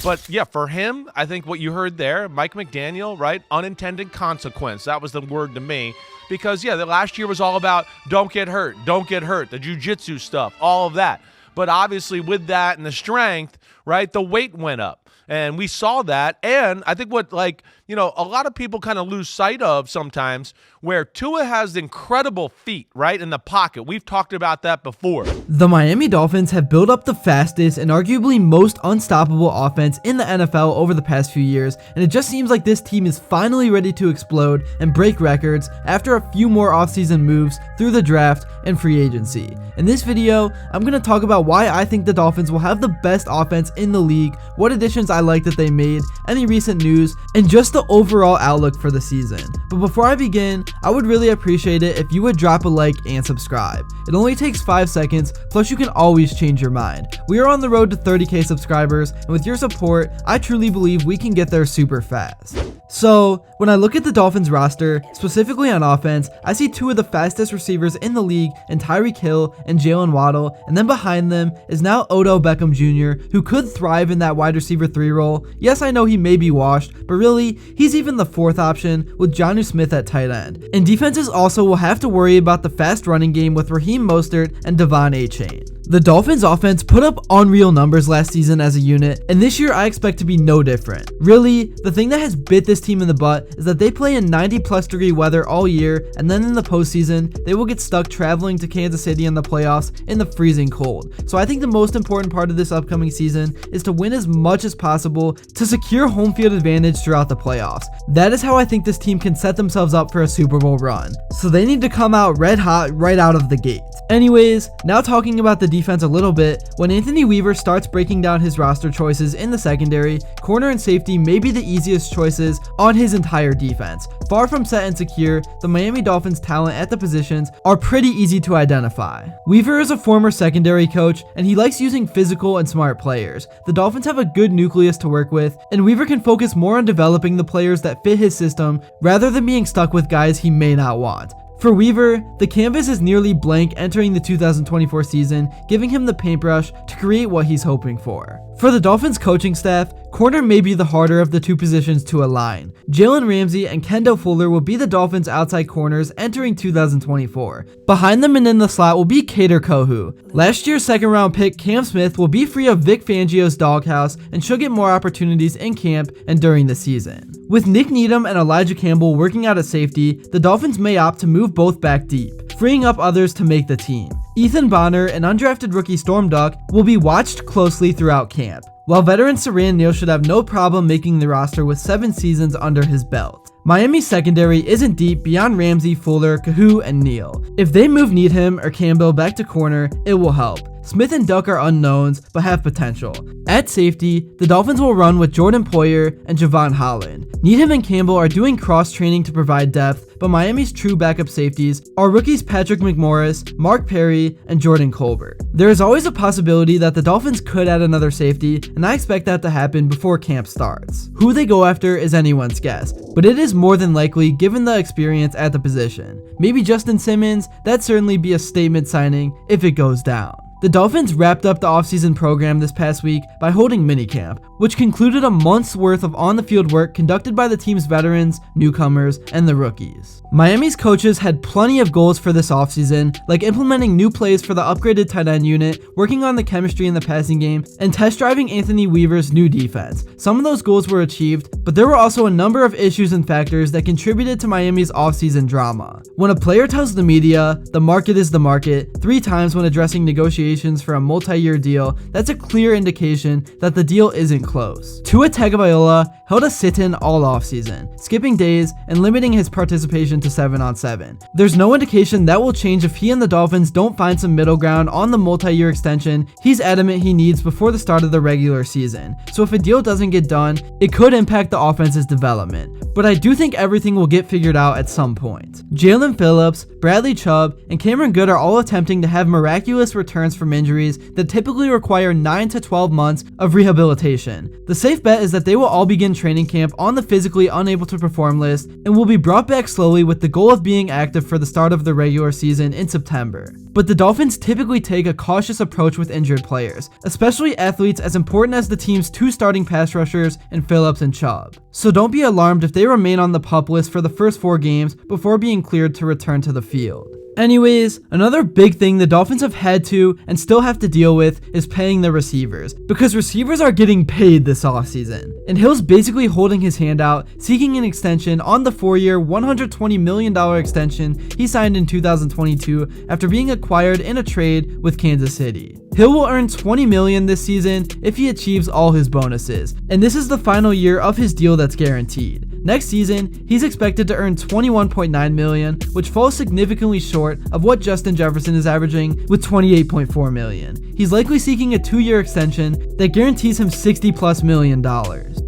But yeah, for him, I think what you heard there, Mike McDaniel, right? Unintended consequence. That was the word to me. Because, yeah, the last year was all about don't get hurt, the jiu-jitsu stuff, all of that. But obviously with that and the strength, right, the weight went up. And we saw that. And I think what, a lot of people kind of lose sight of sometimes where Tua has incredible feet, right, in the pocket. We've talked about that before. The Miami Dolphins have built up the fastest and arguably most unstoppable offense in the NFL over the past few years, and it just seems like this team is finally ready to explode and break records after a few more offseason moves through the draft and free agency. In this video, I'm going to talk about why I think the Dolphins will have the best offense in the league, what additions I like that they made, any recent news, and just the overall outlook for the season. But before I begin, I would really appreciate it if you would drop a like and subscribe. It only takes 5 seconds, plus you can always change your mind. We are on the road to 30k subscribers, and with your support, I truly believe we can get there super fast. So, when I look at the Dolphins roster, specifically on offense, I see two of the fastest receivers in the league in Tyreke Hill and Jalen Waddle, and then behind them is now Odell Beckham Jr., who could thrive in that wide receiver 3 role. Yes, I know he may be washed, but really, he's even the 4th option with Jonnu Smith at tight end. And defenses also will have to worry about the fast running game with Raheem Mostert and Devon Achane. The Dolphins offense put up unreal numbers last season as a unit, and this year I expect to be no different. Really, the thing that has bit this team in the butt is that they play in 90+ degree weather all year, and then in the postseason, they will get stuck traveling to Kansas City in the playoffs in the freezing cold. So I think the most important part of this upcoming season is to win as much as possible to secure home field advantage throughout the playoffs. That is how I think this team can set themselves up for a Super Bowl run. So they need to come out red hot right out of the gate. Anyways, now talking about the defense a little bit, when Anthony Weaver starts breaking down his roster choices in the secondary, corner and safety may be the easiest choices on his entire defense. Far from set and secure, the Miami Dolphins' talent at the positions are pretty easy to identify. Weaver is a former secondary coach, and he likes using physical and smart players. The Dolphins have a good nucleus to work with, and Weaver can focus more on developing the players that fit his system rather than being stuck with guys he may not want. For Weaver, the canvas is nearly blank entering the 2024 season, giving him the paintbrush to create what he's hoping for. For the Dolphins coaching staff, corner may be the harder of the two positions to align. Jalen Ramsey and Kendall Fuller will be the Dolphins' outside corners entering 2024. Behind them and in the slot will be Kader Kohou. Last year's second-round pick Cam Smith will be free of Vic Fangio's doghouse and should get more opportunities in camp and during the season. With Nick Needham and Elijah Campbell working out at safety, the Dolphins may opt to move both back deep, freeing up others to make the team. Ethan Bonner, an undrafted rookie Storm Duck, will be watched closely throughout camp, while veteran Siran Neal should have no problem making the roster with 7 seasons under his belt. Miami's secondary isn't deep beyond Ramsey, Fuller, Kohou, and Neal. If they move Needham or Campbell back to corner, it will help. Smith and Duck are unknowns, but have potential. At safety, the Dolphins will run with Jordan Poyer and Javon Holland. Needham and Campbell are doing cross-training to provide depth, but Miami's true backup safeties are rookies Patrick McMorris, Mark Perry, and Jordan Colbert. There is always a possibility that the Dolphins could add another safety, and I expect that to happen before camp starts. Who they go after is anyone's guess, but it is more than likely given the experience at the position. Maybe Justin Simmons, that'd certainly be a statement signing if it goes down. The Dolphins wrapped up the offseason program this past week by holding minicamp, which concluded a month's worth of on-the-field work conducted by the team's veterans, newcomers, and the rookies. Miami's coaches had plenty of goals for this offseason, like implementing new plays for the upgraded tight end unit, working on the chemistry in the passing game, and test driving Anthony Weaver's new defense. Some of those goals were achieved, but there were also a number of issues and factors that contributed to Miami's offseason drama. When a player tells the media, the market is the market, 3 times when addressing negotiations for a multi-year deal, that's a clear indication that the deal isn't close. Tua TAGOVAILOA held a sit-in all offseason, skipping days and limiting his participation to 7-on-7. There's no indication that will change if he and the Dolphins don't find some middle ground on the multi-year extension he's adamant he needs before the start of the regular season. So if a deal doesn't get done, it could impact the offense's development. But I do think everything will get figured out at some point. Jalen Phillips, Bradley Chubb, and Cameron Good are all attempting to have miraculous returns from injuries that typically require 9 to 12 months of rehabilitation. The safe bet is that they will all begin training camp on the physically unable to perform list and will be brought back slowly with the goal of being active for the start of the regular season in September. But the Dolphins typically take a cautious approach with injured players, especially athletes as important as the team's 2 starting pass rushers in Phillips and Chubb. So don't be alarmed if they remain on the PUP list for the first 4 games before being cleared to return to the field. Anyways, another big thing the Dolphins have had to and still have to deal with is paying their receivers, because receivers are getting paid this offseason. And Hill's basically holding his hand out, seeking an extension on the 4-year, $120 million extension he signed in 2022 after being acquired in a trade with Kansas City. Hill will earn $20 million this season if he achieves all his bonuses, and this is the final year of his deal that's guaranteed. Next season, he's expected to earn $21.9 million, which falls significantly short of what Justin Jefferson is averaging with $28.4 million. He's likely seeking a 2-year extension that guarantees him $60+ million.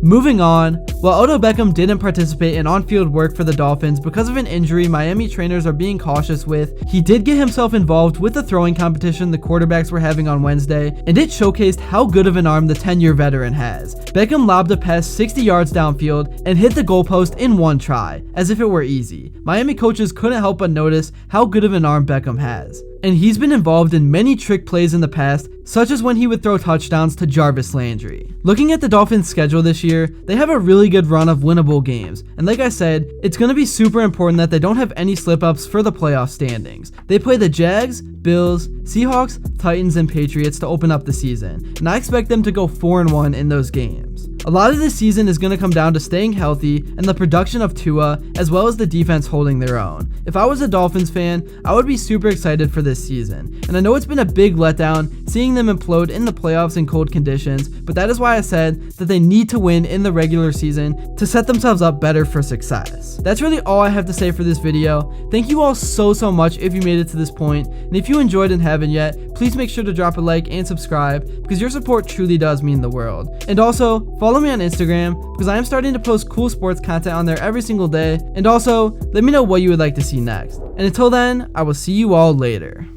Moving on, while Odell Beckham didn't participate in on-field work for the Dolphins because of an injury Miami trainers are being cautious with, he did get himself involved with the throwing competition the quarterbacks were having on Wednesday, and it showcased how good of an arm the 10-year veteran has. Beckham lobbed a pass 60 yards downfield and hit the goalpost in 1 try, as if it were easy. Miami coaches couldn't help but notice how good of an arm Beckham has. And he's been involved in many trick plays in the past, such as when he would throw touchdowns to Jarvis Landry. Looking at the Dolphins' schedule this year, they have a really good run of winnable games, and like I said, it's going to be super important that they don't have any slip-ups for the playoff standings. They play the Jags, Bills, Seahawks, Titans, and Patriots to open up the season, and I expect them to go 4-1 in those games. A lot of this season is going to come down to staying healthy and the production of Tua, as well as the defense holding their own. If I was a Dolphins fan, I would be super excited for this season, and I know it's been a big letdown seeing them implode in the playoffs in cold conditions, but that is why I said that they need to win in the regular season to set themselves up better for success. That's really all I have to say for this video. Thank you all so much if you made it to this point, and if you enjoyed and haven't yet, please make sure to drop a like and subscribe, because your support truly does mean the world. And also, follow me on Instagram, because I am starting to post cool sports content on there every single day, and also, let me know what you would like to see next. And until then, I will see you all later.